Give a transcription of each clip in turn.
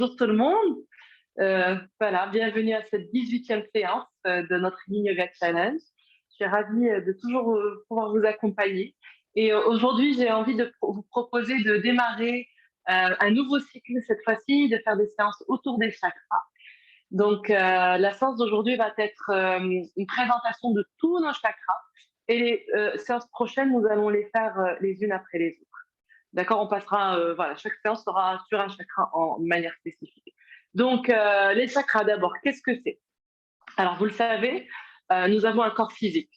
Bonjour tout le monde. Voilà, bienvenue à cette 18e séance de notre Yin Yoga Challenge. Je suis ravie de toujours pouvoir vous accompagner. Et aujourd'hui, j'ai envie de vous proposer de démarrer un nouveau cycle, cette fois-ci, de faire des séances autour des chakras. Donc, la séance d'aujourd'hui va être une présentation de tous nos chakras. Et les séances prochaines, nous allons les faire les unes après les autres. D'accord, on passera, voilà, chaque séance sera sur un chakra en manière spécifique. Donc, les chakras d'abord, qu'est-ce que c'est? Alors, vous le savez, nous avons un corps physique,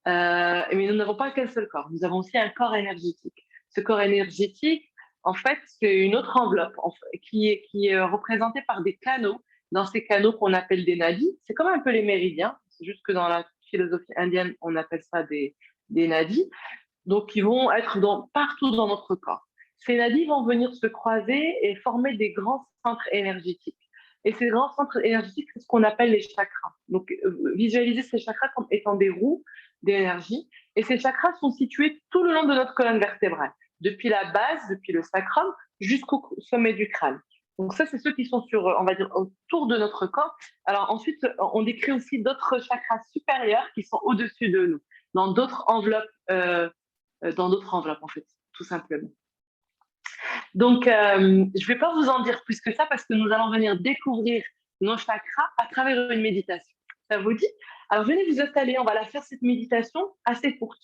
mais nous n'avons pas qu'un seul corps, nous avons aussi un corps énergétique. Ce corps énergétique, en fait, c'est une autre enveloppe qui est représentée par des canaux. Dans ces canaux qu'on appelle des nadis, c'est comme un peu les méridiens, c'est juste que dans la philosophie indienne, on appelle ça des nadis. Donc, ils vont être partout dans notre corps. Ces nadis vont venir se croiser et former des grands centres énergétiques. Et ces grands centres énergétiques, c'est ce qu'on appelle les chakras. Donc, visualisez ces chakras comme étant des roues d'énergie. Et ces chakras sont situés tout le long de notre colonne vertébrale, depuis la base, depuis le sacrum, jusqu'au sommet du crâne. Donc ça, c'est ceux qui sont sur, on va dire, autour de notre corps. Alors ensuite, on décrit aussi d'autres chakras supérieurs qui sont au-dessus de nous, dans d'autres enveloppes en fait, tout simplement. Donc, je ne vais pas vous en dire plus que ça parce que nous allons venir découvrir nos chakras à travers une méditation. Ça vous dit? Alors, venez vous installer. On va la faire, cette méditation, assez courte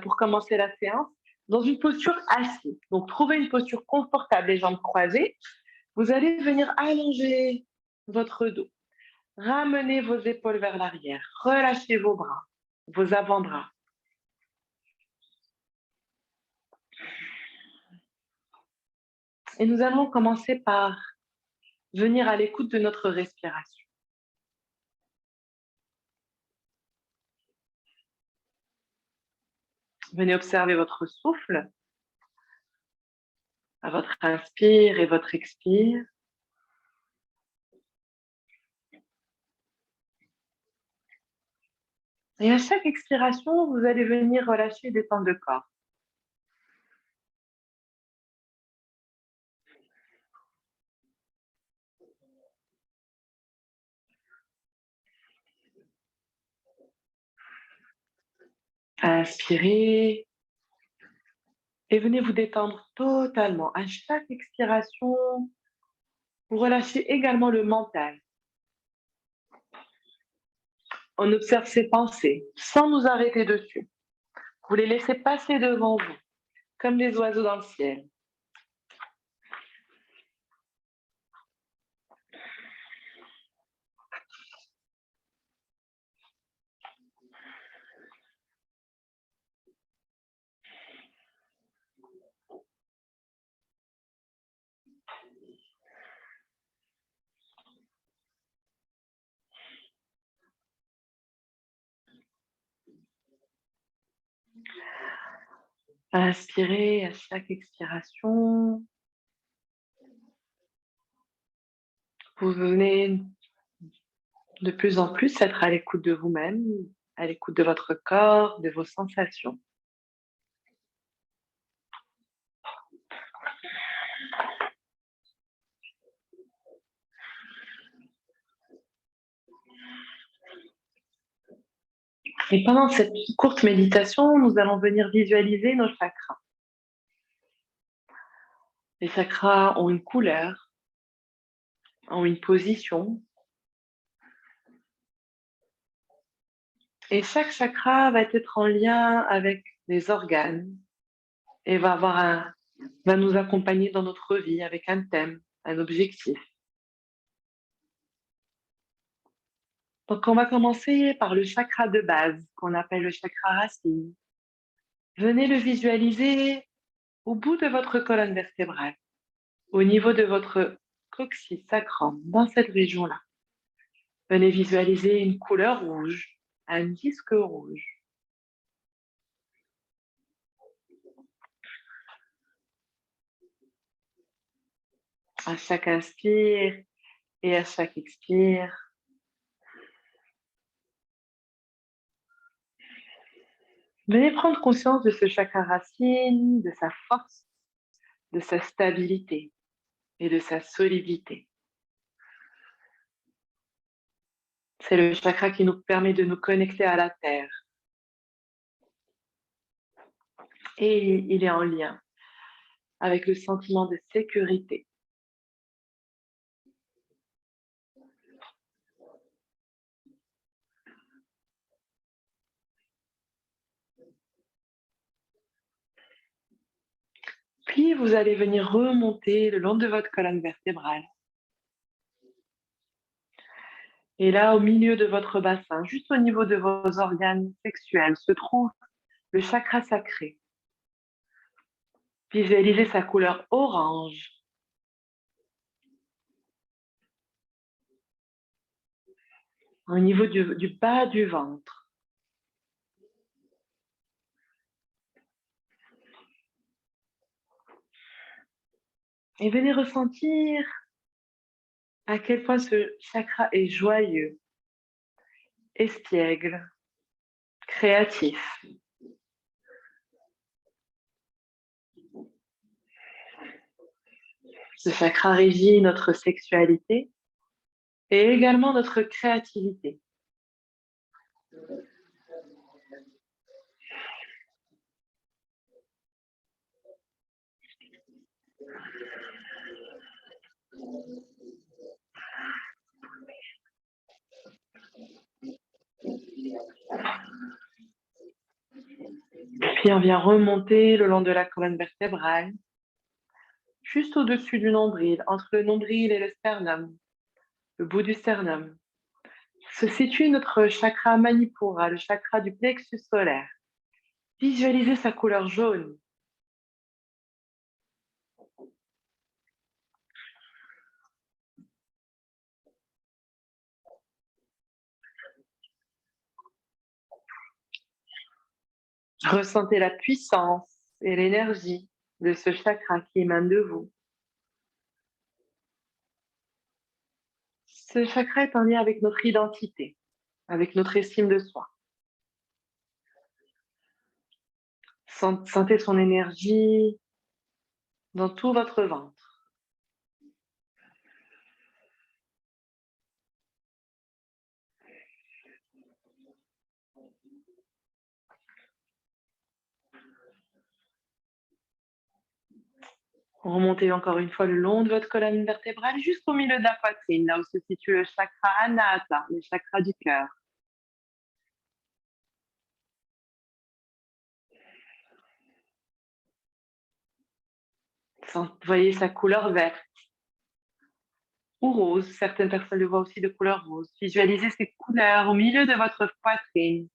pour commencer la séance, dans une posture assise. Donc, trouvez une posture confortable, les jambes croisées. Vous allez venir allonger votre dos. Ramenez vos épaules vers l'arrière. Relâchez vos bras, vos avant-bras. Et nous allons commencer par venir à l'écoute de notre respiration. Venez observer votre souffle, à votre inspire et votre expire. Et à chaque expiration, vous allez venir relâcher des temps de corps. Inspirez et venez vous détendre totalement. À chaque expiration, vous relâchez également le mental. On observe ses pensées sans nous arrêter dessus. Vous les laissez passer devant vous, comme les oiseaux dans le ciel. Inspirez à chaque expiration. Vous venez de plus en plus être à l'écoute de vous-même, à l'écoute de votre corps, de vos sensations. Et pendant cette courte méditation, nous allons venir visualiser nos chakras. Les chakras ont une couleur, ont une position. Et chaque chakra va être en lien avec des organes et va nous accompagner dans notre vie avec un thème, un objectif. Donc, on va commencer par le chakra de base, qu'on appelle le chakra racine. Venez le visualiser au bout de votre colonne vertébrale, au niveau de votre coccyx sacrum, dans cette région-là. Venez visualiser une couleur rouge, un disque rouge. À chaque inspire et à chaque expire, venez prendre conscience de ce chakra racine, de sa force, de sa stabilité et de sa solidité. C'est le chakra qui nous permet de nous connecter à la terre. Et il est en lien avec le sentiment de sécurité. Puis vous allez venir remonter le long de votre colonne vertébrale. Et là, au milieu de votre bassin, juste au niveau de vos organes sexuels, se trouve le chakra sacré. Visualisez sa couleur orange. Au niveau du bas du ventre. Et venez ressentir à quel point ce chakra est joyeux, espiègle, créatif. Ce chakra régit notre sexualité et également notre créativité. Puis on vient remonter le long de la colonne vertébrale, juste au-dessus du nombril, entre le nombril et le sternum, le bout du sternum, se situe notre chakra Manipura, le chakra du plexus solaire. Visualisez sa couleur jaune. Ressentez la puissance et l'énergie de ce chakra qui émane de vous. Ce chakra est en lien avec notre identité, avec notre estime de soi. Sentez son énergie dans tout votre ventre. Remontez encore une fois le long de votre colonne vertébrale jusqu'au milieu de la poitrine, là où se situe le chakra Anahata, le chakra du cœur. Voyez sa couleur verte ou rose. Certaines personnes le voient aussi de couleur rose. Visualisez ces couleurs au milieu de votre poitrine.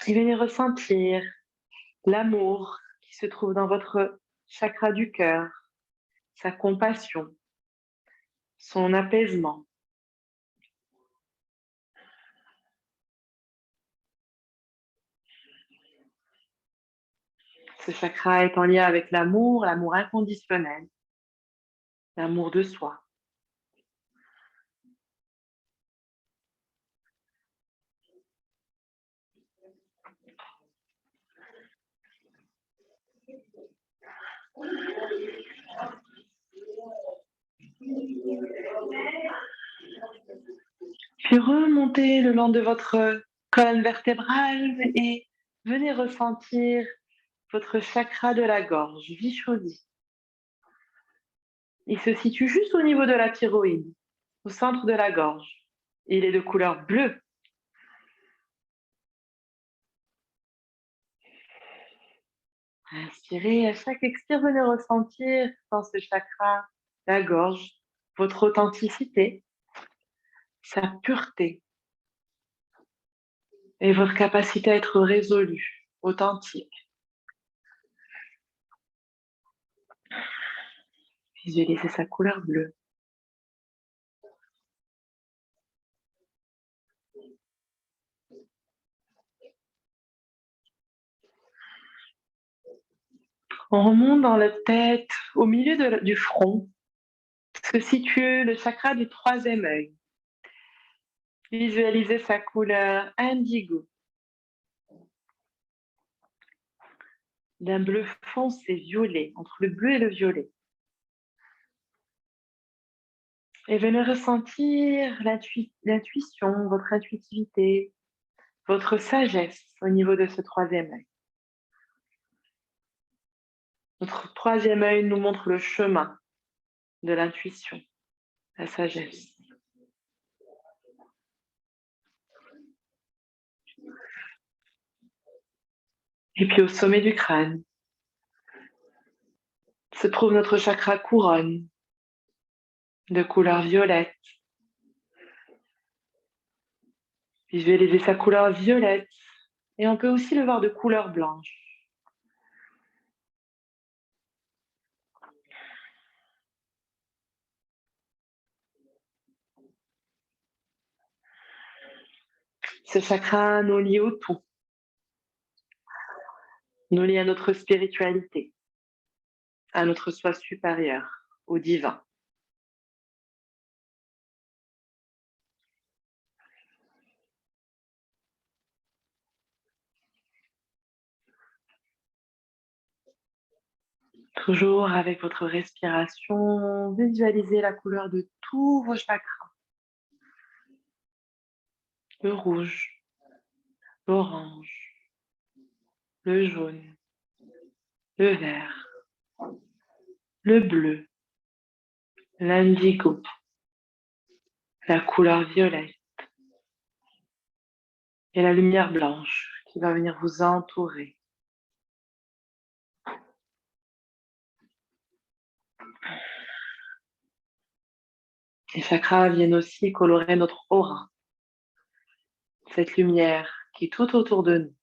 Et venez ressentir l'amour qui se trouve dans votre chakra du cœur, sa compassion, son apaisement. Ce chakra est en lien avec l'amour, l'amour inconditionnel, l'amour de soi. Puis remontez le long de votre colonne vertébrale et venez ressentir votre chakra de la gorge, Vishuddhi. Il se situe juste au niveau de la thyroïde, au centre de la gorge. Il est de couleur bleue. Inspirez, à chaque expire, venez ressentir dans ce chakra, la gorge, votre authenticité, sa pureté et votre capacité à être résolu, authentique. Visualisez sa couleur bleue. On remonte dans la tête, au milieu du front, se situe le chakra du troisième œil. Visualisez sa couleur indigo. d'un bleu foncé violet, entre le bleu et le violet. Et venez ressentir l'intuition, votre intuitivité, votre sagesse au niveau de ce troisième œil. Notre troisième œil nous montre le chemin de l'intuition, la sagesse. Et puis au sommet du crâne se trouve notre chakra couronne de couleur violette. Visualisez sa couleur violette et on peut aussi le voir de couleur blanche. Ce chakra nous lie au tout, nous lie à notre spiritualité, à notre soi supérieur, au divin. Toujours avec votre respiration, visualisez la couleur de tous vos chakras. Le rouge, l'orange, le jaune, le vert, le bleu, l'indigo, la couleur violette et la lumière blanche qui va venir vous entourer. Les chakras viennent aussi colorer notre aura, cette lumière qui est tout autour de nous.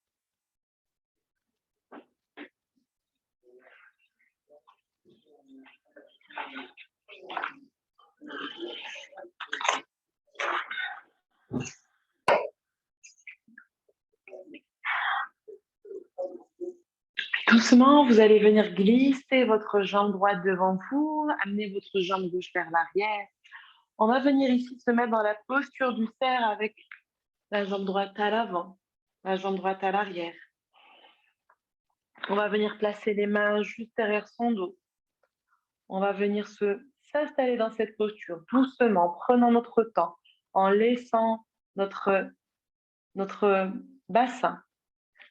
Doucement, vous allez venir glisser votre jambe droite devant vous, amener votre jambe gauche vers l'arrière. On va venir ici se mettre dans la posture du cerf avec la jambe droite à l'avant, la jambe droite à l'arrière. On va venir placer les mains juste derrière son dos. On va venir s'installer dans cette posture doucement, prenant notre temps, en laissant notre bassin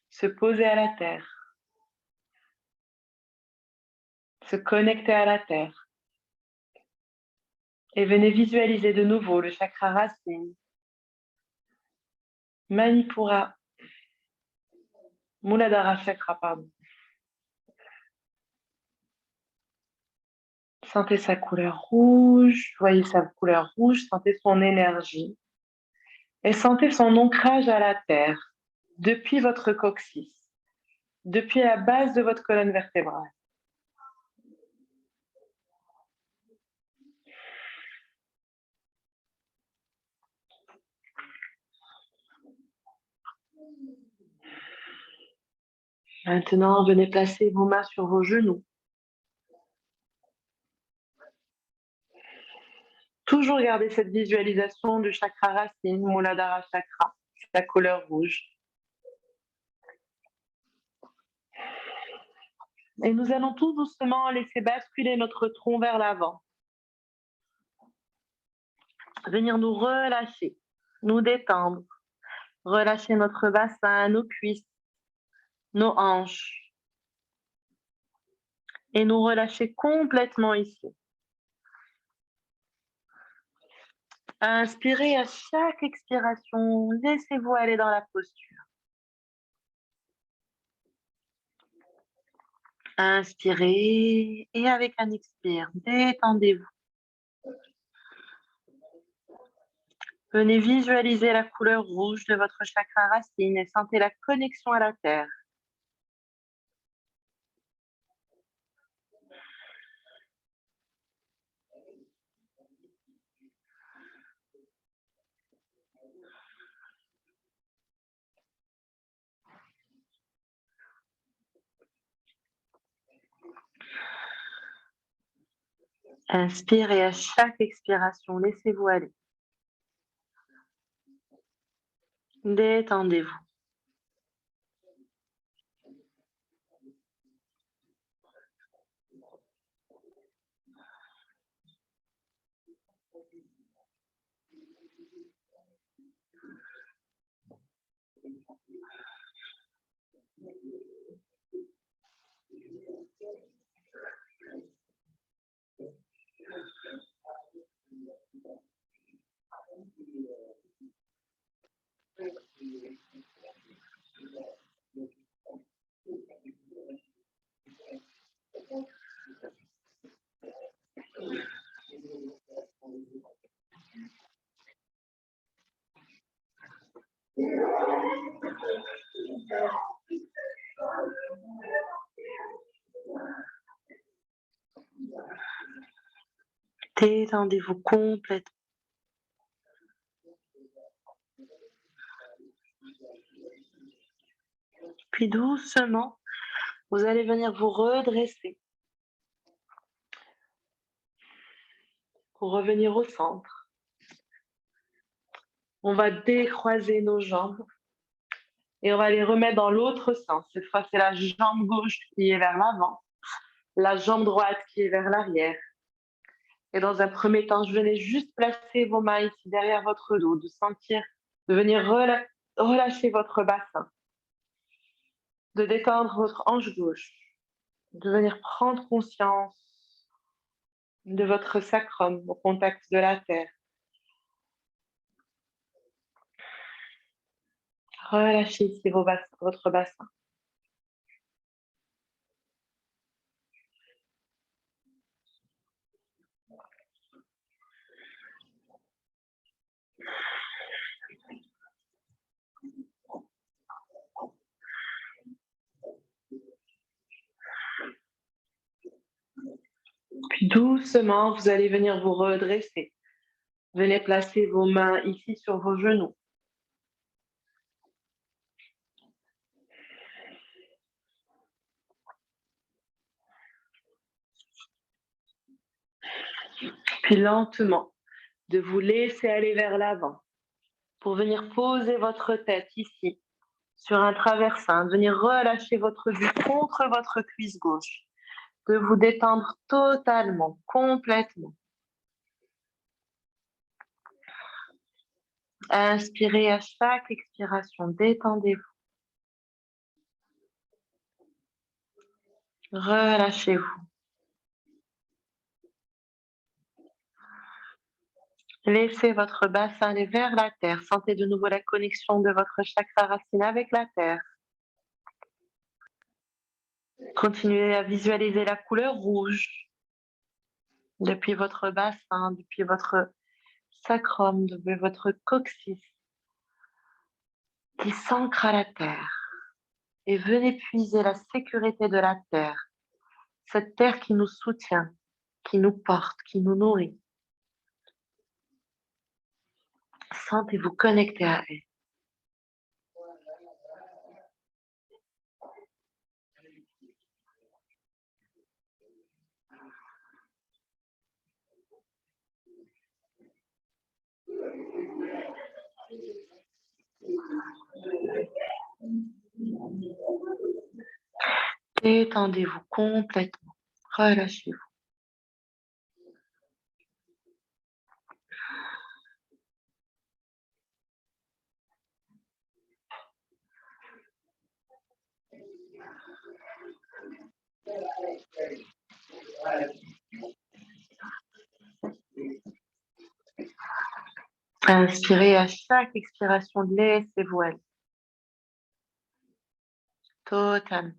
se poser à la terre, se connecter à la terre. Et venez visualiser de nouveau le chakra racine, Manipura, Muladhara chakra, pardon. Sentez sa couleur rouge, voyez sa couleur rouge, sentez son énergie et sentez son ancrage à la terre depuis votre coccyx, depuis la base de votre colonne vertébrale. Maintenant, venez placer vos mains sur vos genoux. Toujours garder cette visualisation du chakra racine, Muladhara chakra, la couleur rouge. Et nous allons tout doucement laisser basculer notre tronc vers l'avant. Venir nous relâcher, nous détendre, relâcher notre bassin, nos cuisses, nos hanches et nous relâcher complètement ici. Inspirez à chaque expiration, laissez-vous aller dans la posture. Inspirez et avec un expire, détendez-vous. Venez visualiser la couleur rouge de votre chakra racine et sentez la connexion à la terre. Inspirez à chaque expiration, laissez-vous aller. Détendez-vous. Détendez-vous complètement. Puis doucement, vous allez venir vous redresser pour revenir au centre. On va décroiser nos jambes et on va les remettre dans l'autre sens. Cette fois, c'est la jambe gauche qui est vers l'avant, la jambe droite qui est vers l'arrière. Et dans un premier temps, je venais juste placer vos mains ici derrière votre dos, de venir relâcher votre bassin, de détendre votre hanche gauche, de venir prendre conscience de votre sacrum au contact de la terre. Relâchez ici votre bassin. Puis doucement, vous allez venir vous redresser. Venez placer vos mains ici sur vos genoux. Puis lentement, de vous laisser aller vers l'avant pour venir poser votre tête ici sur un traversin, de venir relâcher votre vue contre votre cuisse gauche, de vous détendre totalement, complètement. Inspirez à chaque expiration, détendez-vous. Relâchez-vous. Laissez votre bassin aller vers la terre. Sentez de nouveau la connexion de votre chakra racine avec la terre. Continuez à visualiser la couleur rouge depuis votre bassin, depuis votre sacrum, depuis votre coccyx qui s'ancre à la terre. Et venez puiser la sécurité de la terre, cette terre qui nous soutient, qui nous porte, qui nous nourrit. Sentez-vous connecté à elle. Détendez-vous complètement. Relâchez-vous. Inspirez à chaque expiration, laissez-vous aller. Totalement.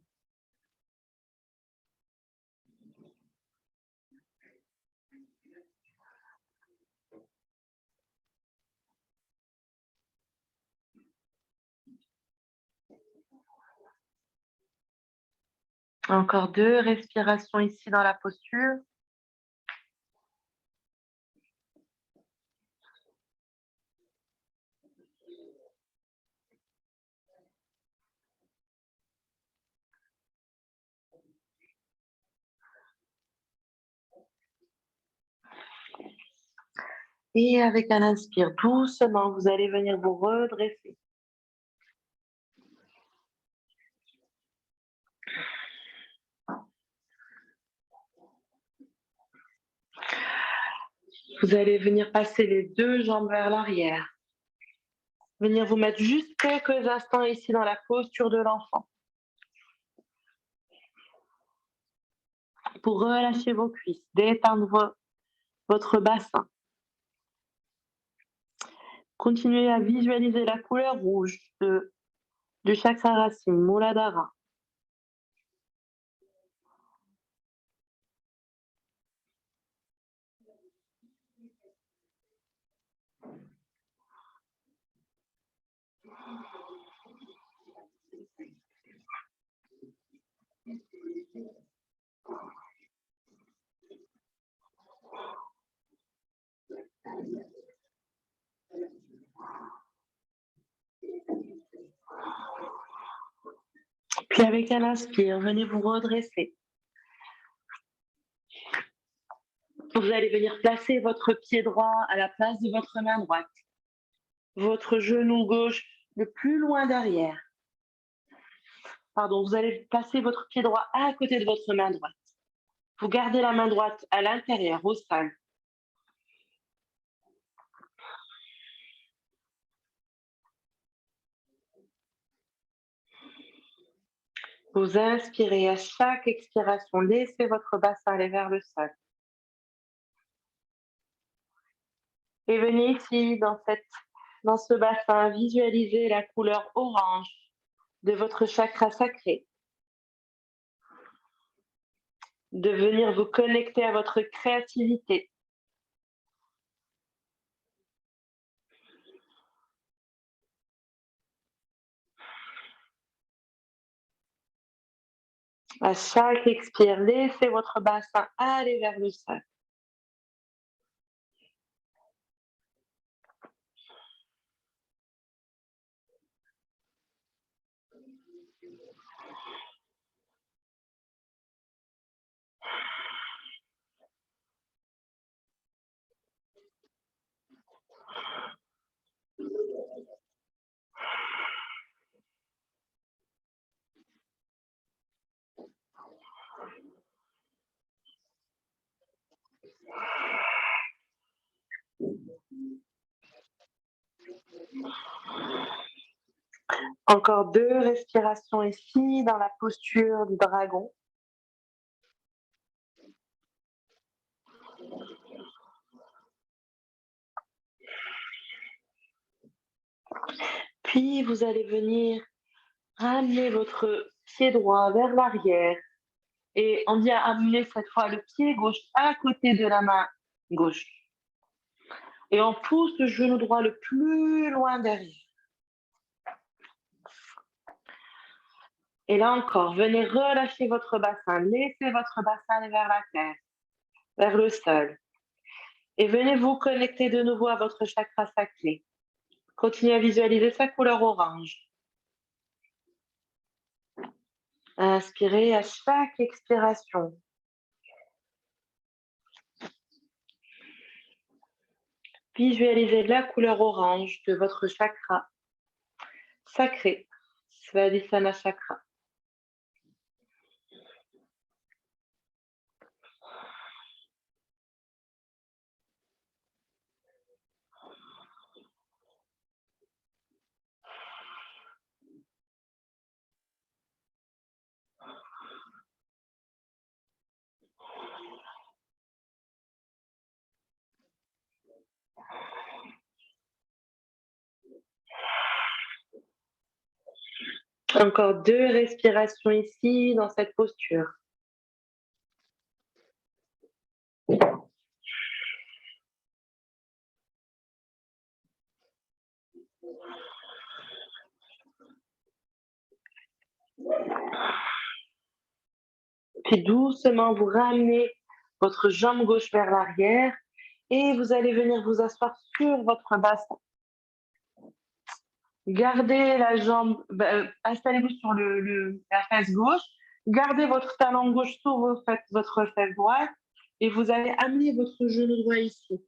Encore 2 respirations ici dans la posture. Et avec un inspire, doucement, vous allez venir vous redresser. Vous allez venir passer les deux jambes vers l'arrière. Venir vous mettre juste quelques instants ici dans la posture de l'enfant. Pour relâcher vos cuisses, détendre votre bassin. Continuez à visualiser la couleur rouge du chakra racine, Muladhara. Puis avec un inspire, venez vous redresser. Vous allez venir placer votre pied droit à la place de votre main droite. Votre genou gauche le plus loin derrière. Pardon, vous allez placer votre pied droit à côté de votre main droite. Vous gardez la main droite à l'intérieur, au sol. Vous inspirez à chaque expiration, laissez votre bassin aller vers le sol. Et venez ici, dans ce bassin, visualiser la couleur orange de votre chakra sacré. De venir vous connecter à votre créativité. À chaque expire, laissez votre bassin aller vers le sol. Encore 2 respirations ici, dans la posture du dragon. Puis vous allez venir ramener votre pied droit vers l'arrière. Et on vient amener cette fois le pied gauche à côté de la main gauche. Et on pousse le genou droit le plus loin derrière. Et là encore, venez relâcher votre bassin. Laissez votre bassin aller vers la terre, vers le sol. Et venez vous connecter de nouveau à votre chakra sacré. Continuez à visualiser sa couleur orange. Inspirez à chaque expiration. Visualisez la couleur orange de votre chakra sacré, Svadhisthana chakra. Encore 2 respirations ici, dans cette posture. Puis doucement, vous ramenez votre jambe gauche vers l'arrière et vous allez venir vous asseoir sur votre bassin. Gardez la jambe, installez-vous sur la face gauche, gardez votre talon gauche sur votre fesse droite et vous allez amener votre genou droit ici,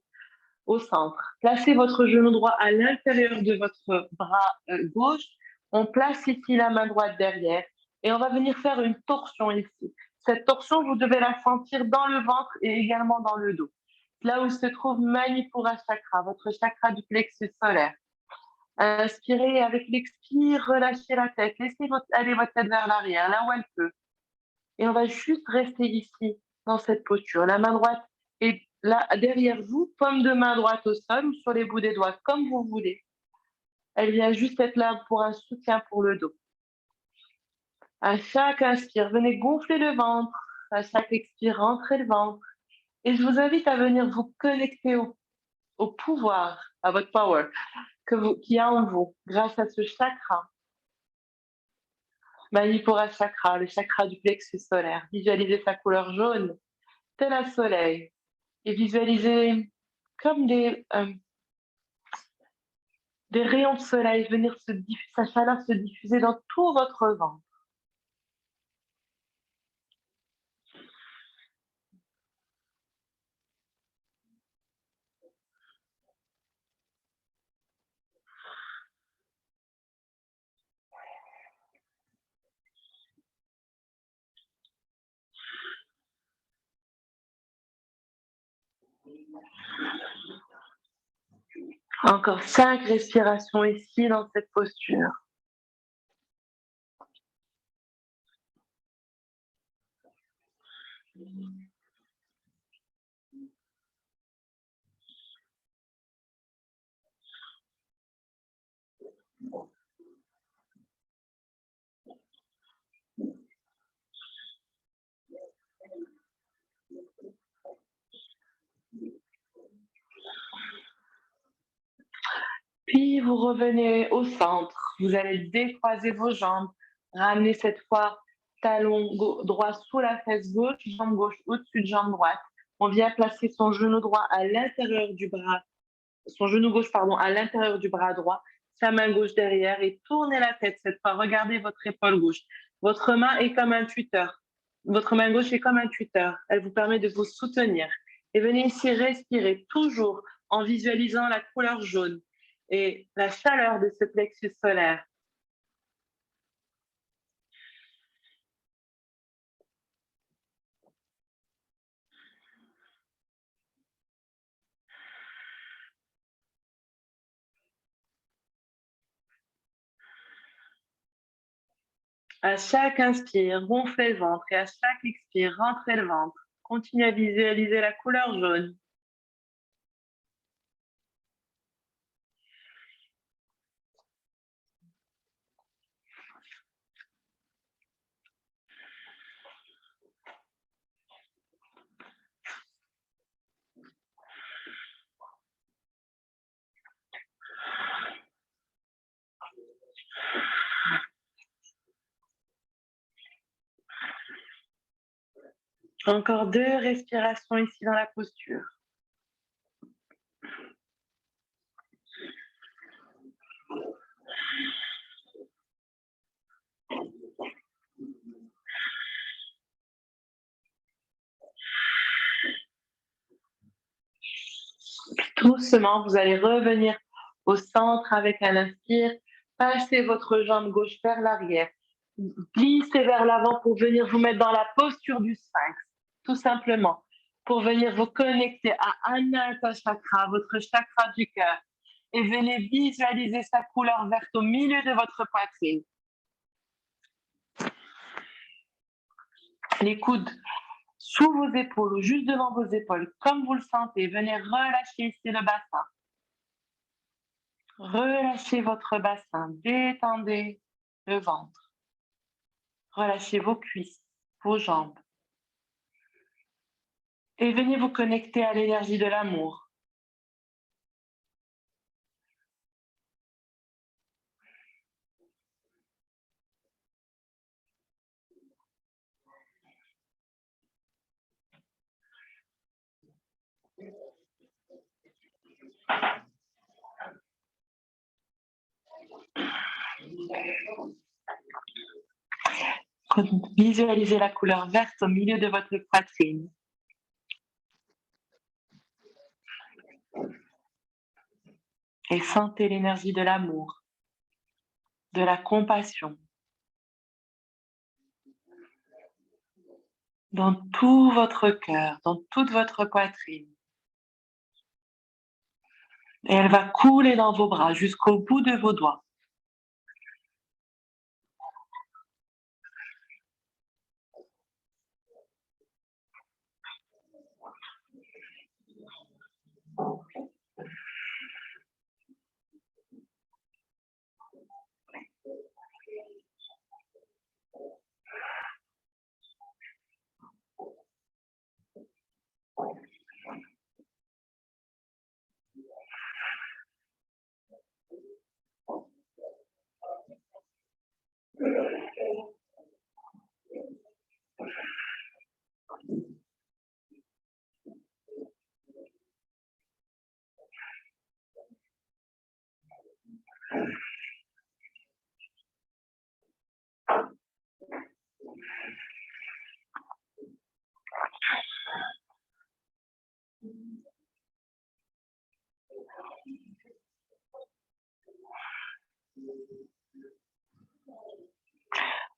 au centre. Placez votre genou droit à l'intérieur de votre bras gauche. On place ici la main droite derrière et on va venir faire une torsion ici. Cette torsion, vous devez la sentir dans le ventre et également dans le dos. là où se trouve Manipura Chakra, votre chakra du plexus solaire. Inspirez avec l'expire, relâchez la tête, laissez aller votre tête vers l'arrière, là où elle peut. Et on va juste rester ici, dans cette posture. La main droite est là, derrière vous, paume de main droite au sol ou sur les bouts des doigts, comme vous voulez. Elle vient juste être là pour un soutien pour le dos. À chaque inspire, venez gonfler le ventre. À chaque expire, rentrez le ventre. Et je vous invite à venir vous connecter au pouvoir, à votre power qu'il y a en vous, grâce à ce chakra. Manipura chakra, le chakra du plexus solaire. Visualisez sa couleur jaune, tel un soleil. Et visualisez comme des rayons de soleil venir sa chaleur se diffuser dans tout votre ventre. Encore 5 respirations ici dans cette posture. Puis vous revenez au centre. Vous allez décroiser vos jambes, ramener cette fois talon droit sous la fesse gauche, jambe gauche au-dessus de jambe droite. On vient placer son genou droit à l'intérieur du bras, son genou gauche, pardon, à l'intérieur du bras droit, sa main gauche derrière et tournez la tête cette fois. Regardez votre épaule gauche. Votre main est comme un tuteur. Votre main gauche est comme un tuteur. Elle vous permet de vous soutenir. Et venez ici respirer toujours en visualisant la couleur jaune et la chaleur de ce plexus solaire. À chaque inspire, gonflez le ventre et à chaque expire, rentrez le ventre. Continuez à visualiser la couleur jaune. Encore 2 respirations ici dans la posture. Doucement, vous allez revenir au centre avec un inspire. Passez votre jambe gauche vers l'arrière. Glissez vers l'avant pour venir vous mettre dans la posture du sphinx, tout simplement, pour venir vous connecter à Anahata Chakra, votre chakra du cœur. Et venez visualiser sa couleur verte au milieu de votre poitrine. Les coudes sous vos épaules ou juste devant vos épaules, comme vous le sentez. Venez relâcher ici le bassin. Relâchez votre bassin, détendez le ventre. Relâchez vos cuisses, vos jambes. Et venez vous connecter à l'énergie de l'amour. Visualisez la couleur verte au milieu de votre poitrine. Et sentez l'énergie de l'amour, de la compassion dans tout votre cœur, dans toute votre poitrine. Et elle va couler dans vos bras jusqu'au bout de vos doigts.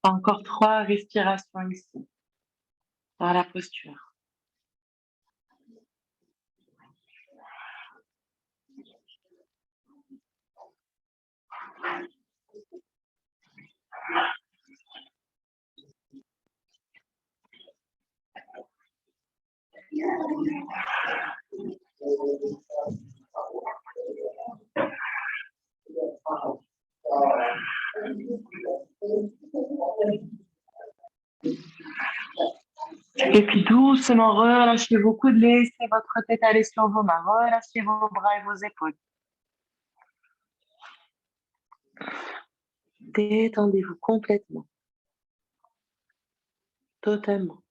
Encore 3 respirations ici, dans la posture. Et puis doucement, relâchez vos coudes, laissez votre tête aller sur vos mains, relâchez vos bras et vos épaules. Détendez-vous complètement, totalement.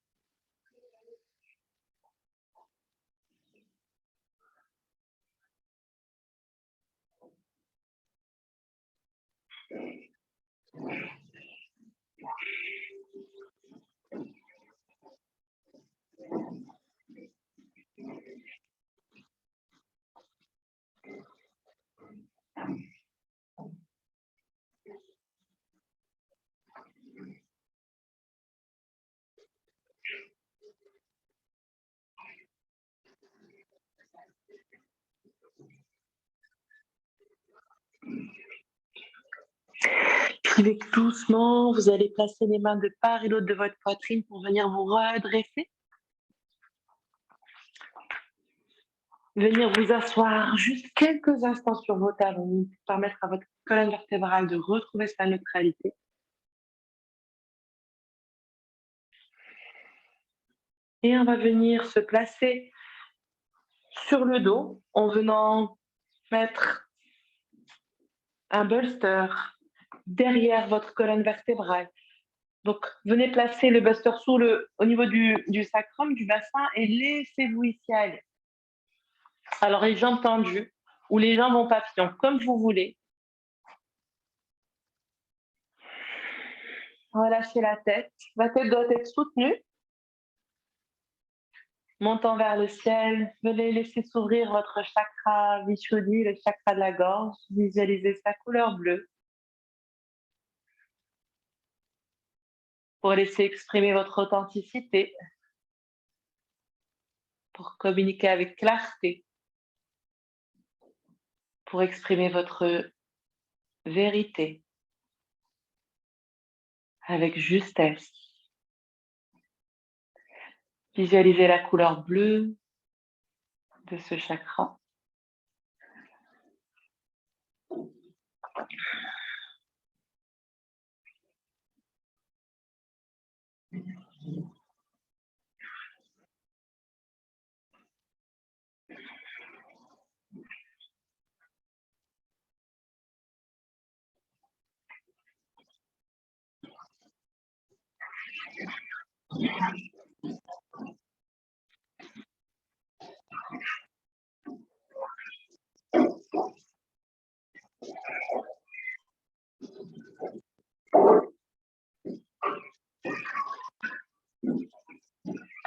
Puis avec doucement, vous allez placer les mains de part et d'autre de votre poitrine pour venir vous redresser. Venir vous asseoir juste quelques instants sur vos talons pour permettre à votre colonne vertébrale de retrouver sa neutralité. Et on va venir se placer sur le dos en venant mettre un bolster derrière votre colonne vertébrale. Donc, venez placer le bolster au niveau du sacrum, du bassin, et laissez-vous ici aller. Alors, les jambes tendues ou les jambes en papillon, comme vous voulez. Relâchez la tête. La tête doit être soutenue. Montant vers le ciel, venez laisser s'ouvrir votre chakra Vishuddhi, le chakra de la gorge. Visualisez sa couleur bleue pour laisser exprimer votre authenticité, pour communiquer avec clarté, pour exprimer votre vérité avec justesse. Visualisez la couleur bleue de ce chakra.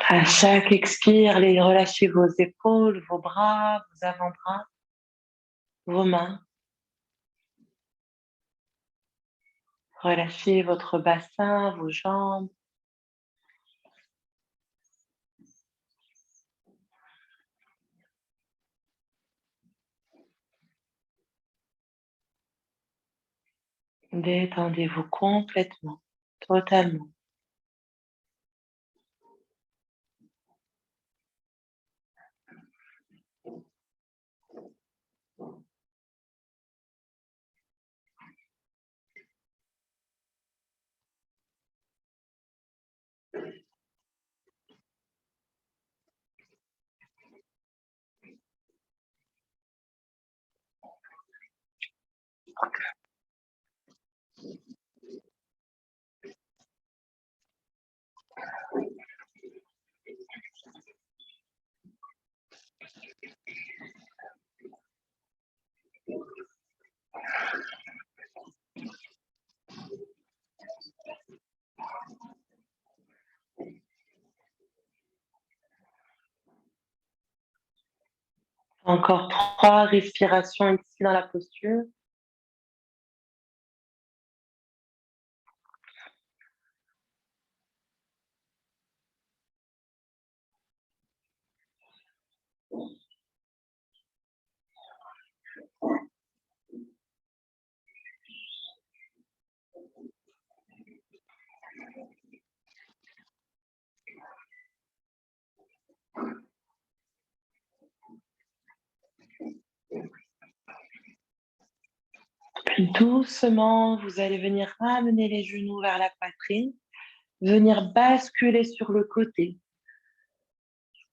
À chaque expire, relâchez vos épaules, vos bras, vos avant-bras, vos mains. Relâchez votre bassin, vos jambes. Détendez-vous complètement, totalement. Encore 3 respirations ici dans la posture. Puis doucement, vous allez venir ramener les genoux vers la poitrine, venir basculer sur le côté.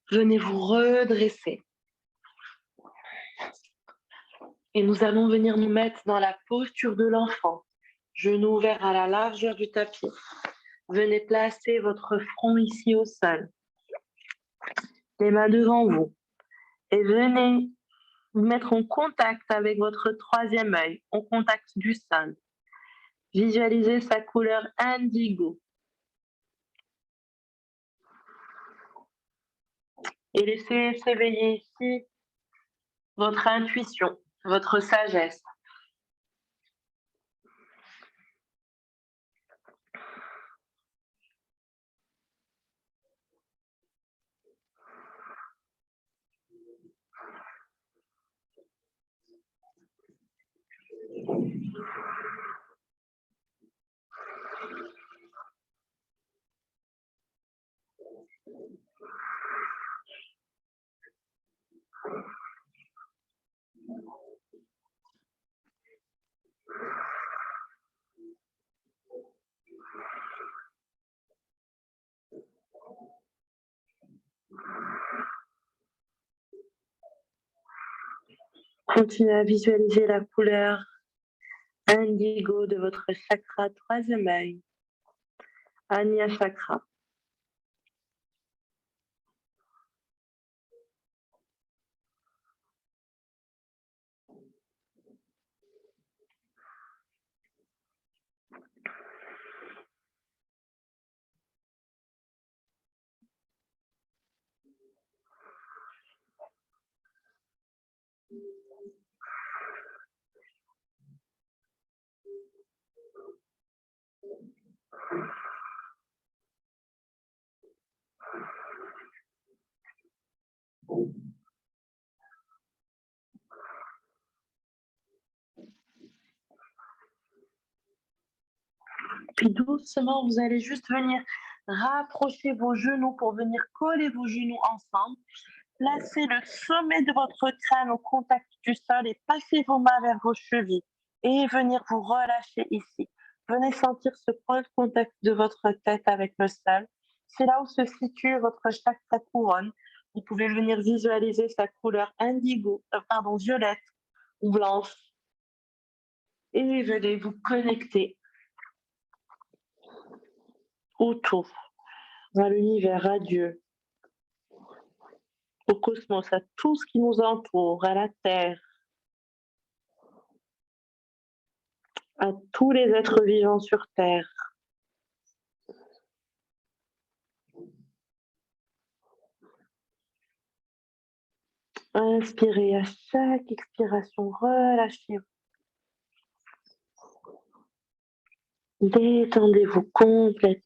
Venez vous redresser. Et nous allons venir nous mettre dans la posture de l'enfant, genoux ouverts à la largeur du tapis. Venez placer votre front ici au sol, les mains devant vous. Et venez vous mettre en contact avec votre troisième œil, en contact du sol. Visualisez sa couleur indigo. Et laissez s'éveiller ici votre intuition, votre sagesse. Continuez à visualiser la couleur indigo de votre chakra troisième œil, Ajna Chakra. Puis doucement, vous allez juste venir rapprocher vos genoux pour venir coller vos genoux ensemble. Placez le sommet de votre crâne au contact du sol et passez vos mains vers vos chevilles et venir vous relâcher ici. Venez sentir ce point de contact de votre tête avec le sol. C'est là où se situe votre chakra couronne. Vous pouvez venir visualiser sa couleur violette ou blanche. Et venez vous connecter autour, à l'univers, à Dieu, au cosmos, à tout ce qui nous entoure, à la Terre, à tous les êtres vivants sur Terre. Inspirez, à chaque expiration, relâchez-vous. Détendez-vous complètement.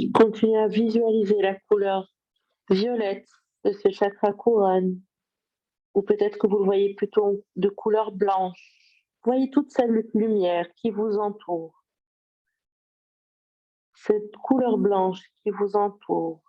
Continuez à visualiser la couleur violette de ce chakra couronne, ou peut-être que vous le voyez plutôt de couleur blanche. Voyez toute cette lumière qui vous entoure, cette couleur blanche qui vous entoure.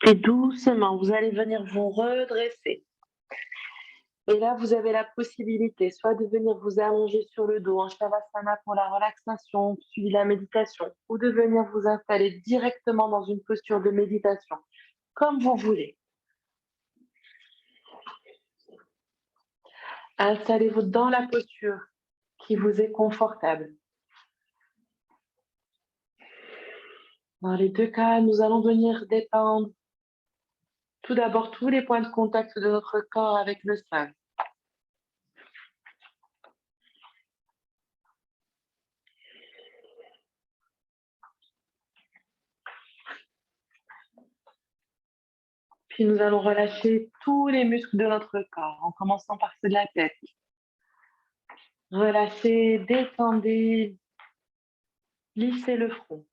Et doucement, vous allez venir vous redresser. Et là, vous avez la possibilité soit de venir vous allonger sur le dos en Shavasana pour la relaxation, suivi la méditation, ou de venir vous installer directement dans une posture de méditation, comme vous voulez. Installez-vous dans la posture qui vous est confortable. Dans les deux cas, nous allons venir détendre tout d'abord tous les points de contact de notre corps avec le sol. Puis nous allons relâcher tous les muscles de notre corps, en commençant par ceux de la tête. Relâchez, détendez, lissez le front.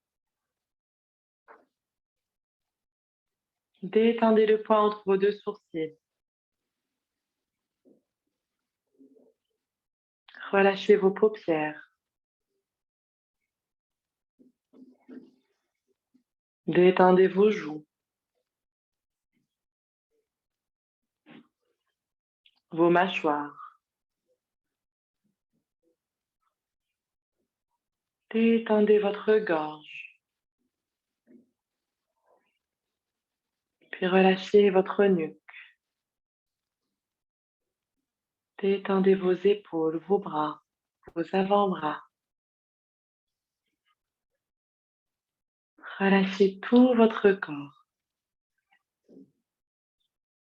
Détendez le poids entre vos deux sourcils. Relâchez vos paupières. Détendez vos joues. Vos mâchoires. Détendez votre gorge. Puis relâchez votre nuque. Détendez vos épaules, vos bras, vos avant-bras. Relâchez tout votre corps.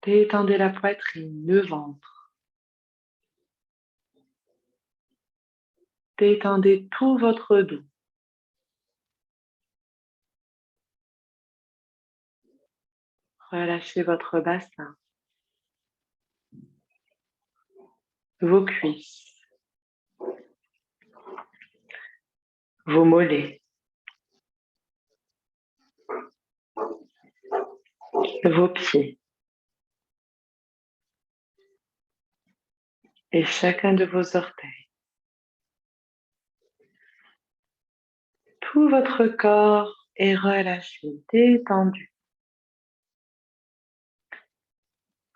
Détendez la poitrine, le ventre. Détendez tout votre dos. Relâchez votre bassin, vos cuisses, vos mollets, vos pieds et chacun de vos orteils. Tout votre corps est relâché, détendu.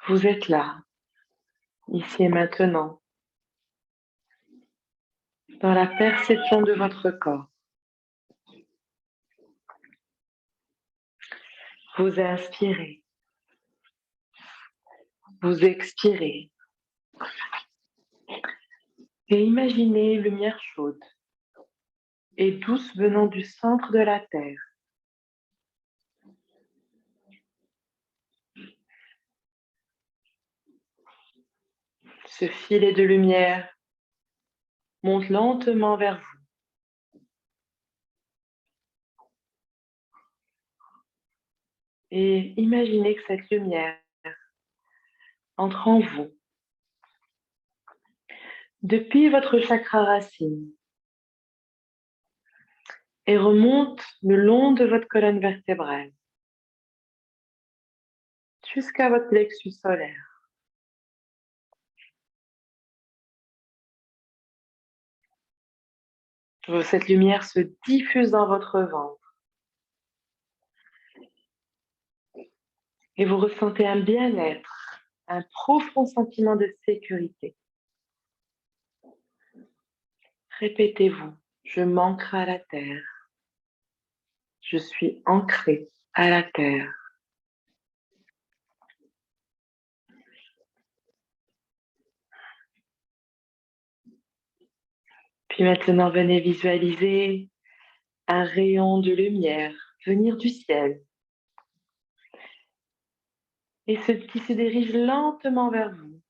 Vous êtes là, ici et maintenant, dans la perception de votre corps. Vous inspirez, vous expirez et imaginez une lumière chaude et douce venant du centre de la Terre. Ce filet de lumière monte lentement vers vous. Et imaginez que cette lumière entre en vous depuis votre chakra racine et remonte le long de votre colonne vertébrale jusqu'à votre plexus solaire. Cette lumière se diffuse dans votre ventre et vous ressentez un bien-être, un profond sentiment de sécurité. Répétez-vous, je m'ancre à la terre. Je suis ancré à la terre. Puis maintenant, venez visualiser un rayon de lumière venir du ciel et qui se dirige lentement vers vous.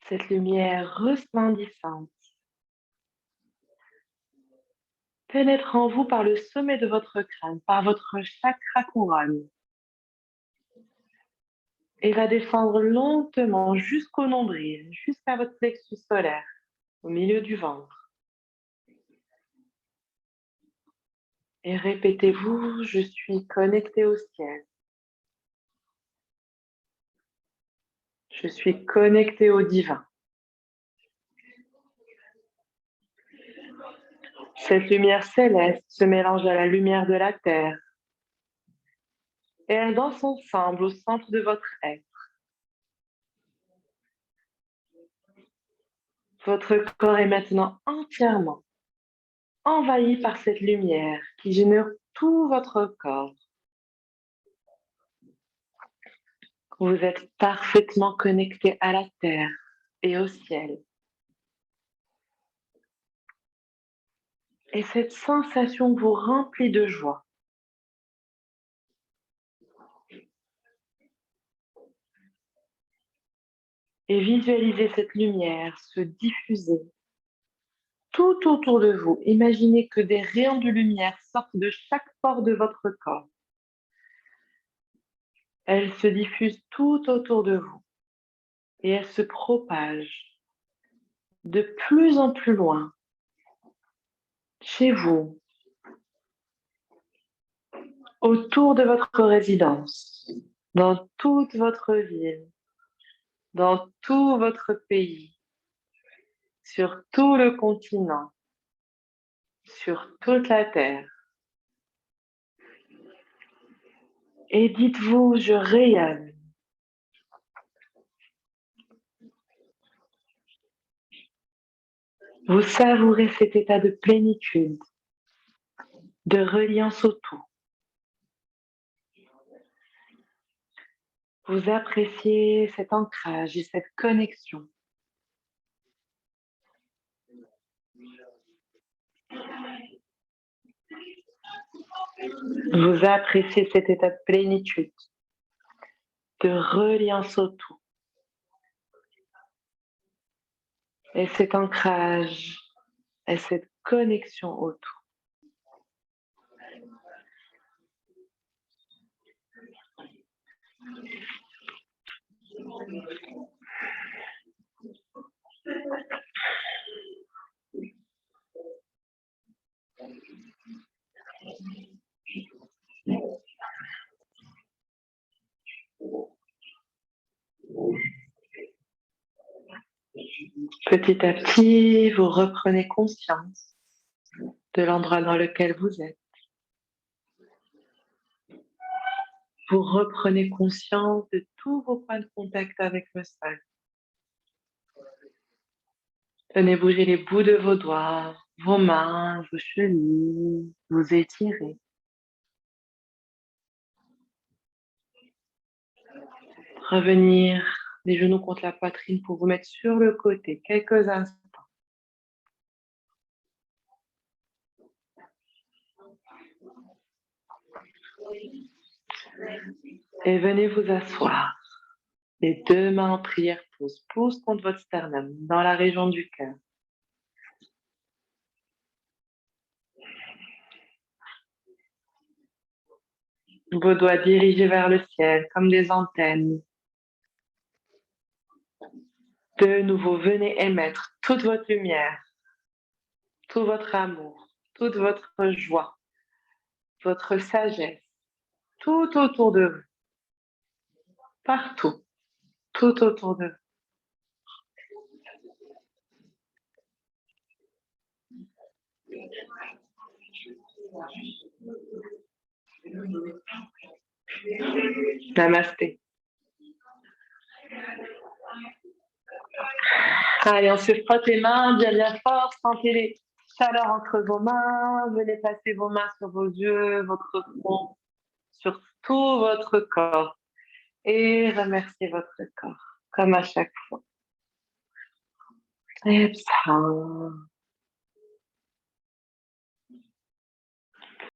Cette lumière resplendissante pénètre en vous par le sommet de votre crâne, par votre chakra couronne, et va descendre lentement jusqu'au nombril, jusqu'à votre plexus solaire, au milieu du ventre. Et répétez-vous, je suis connecté au ciel. Je suis connecté au divin. Cette lumière céleste se mélange à la lumière de la terre et elle danse ensemble au centre de votre être. Votre corps est maintenant entièrement envahi par cette lumière qui génère tout votre corps. Vous êtes parfaitement connecté à la terre et au ciel. Et cette sensation vous remplit de joie. Et visualisez cette lumière se diffuser tout autour de vous. Imaginez que des rayons de lumière sortent de chaque pore de votre corps. Elles se diffusent tout autour de vous et elles se propagent de plus en plus loin, chez vous, autour de votre résidence, dans toute votre ville, dans tout votre pays, sur tout le continent, sur toute la terre. Et dites-vous, je rayonne. Vous savourez cet état de plénitude, de reliance au tout. Vous appréciez cet ancrage et cette connexion. Vous appréciez cet état de plénitude, de reliance au tout. Et cet ancrage et cette connexion au tout. Petit à petit, vous reprenez conscience de l'endroit dans lequel vous êtes. Vous reprenez conscience de tous vos points de contact avec le sol. Venez bouger les bouts de vos doigts, vos mains, vos chevilles, vous étirez. Revenir les genoux contre la poitrine pour vous mettre sur le côté quelques instants. Et venez vous asseoir. Les deux mains en prière pouce contre votre sternum, dans la région du cœur. Vos doigts dirigés vers le ciel comme des antennes. De nouveau, venez émettre toute votre lumière, tout votre amour, toute votre joie, votre sagesse, tout autour de vous, partout, tout autour de vous. Namasté. Allez, on se frotte les mains bien bien fort, sentez les chaleurs entre vos mains, venez passer vos mains sur vos yeux, votre front, sur tout votre corps et remerciez votre corps, comme à chaque fois. Exhale.